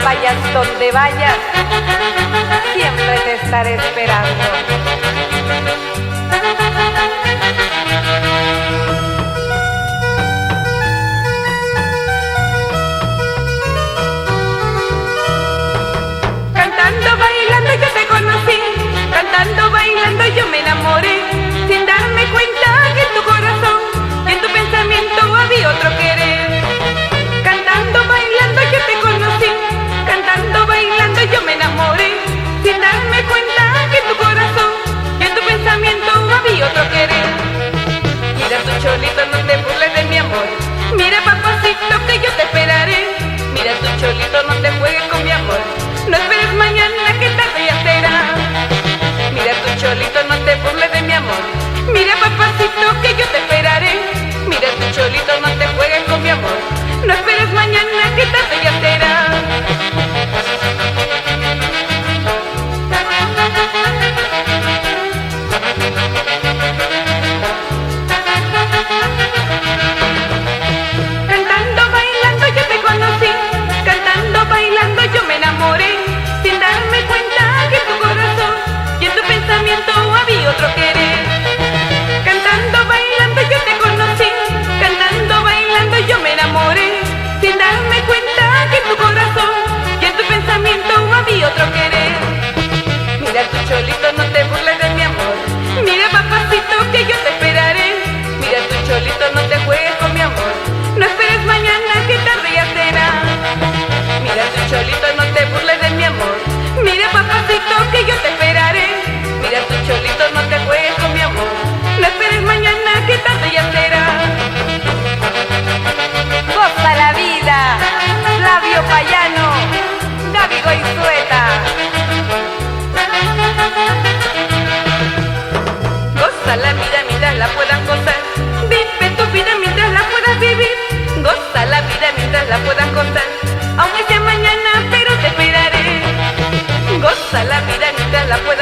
Vayas donde vayas, siempre te estaré esperando. Cantando, bailando yo te conocí, cantando, bailando yo me enamoré, sin darme cuenta que en tu corazón y en tu pensamiento había otro querer. Cantando, bailando yo te conocí, cantando, bailando yo me enamoré, sin darme cuenta que en tu corazón y en tu pensamiento había otro querer. Mira tu cholito, no te burles de mi amor, mira papacito que yo te esperaré. Mira tu cholito, no te juegues con mi amor, no esperes mañana que tarde ya será. Mira tu cholito, no te burles de mi amor, mira papacito que yo te esperaré. Mira tu cholito, no te juegues con mi amor, no esperes mañana que tarde ya será. Cantando, bailando yo te conocí, cantando, bailando yo me enamoré, sin darme cuenta que en tu corazón y en tu pensamiento había otro querer. Cantando, bailando yo te conocí, cantando, bailando yo me enamoré, sin darme cuenta que en tu corazón y en tu pensamiento había otro querer. Mira tu cholito, no te burles de mi amor, mira papacito que yo te esperaré. Mira tu cholito, no te juegues con mi amor, no esperes mañana que tarde ya será. Mira tu cholito, no te burles de mi amor, mira papacito que yo te esperaré. Mira tu cholito, no te juegues con mi amor, no esperes mañana que tarde ya será. Goza la vida, Flavio Payano, Gaby Goizueta. Goza la vida mientras la puedas gozar, vive tu vida mientras la puedas vivir. Goza la vida mientras la puedas gozar, aunque sea mañana pero te esperaré. Goza la vida mientras la puedas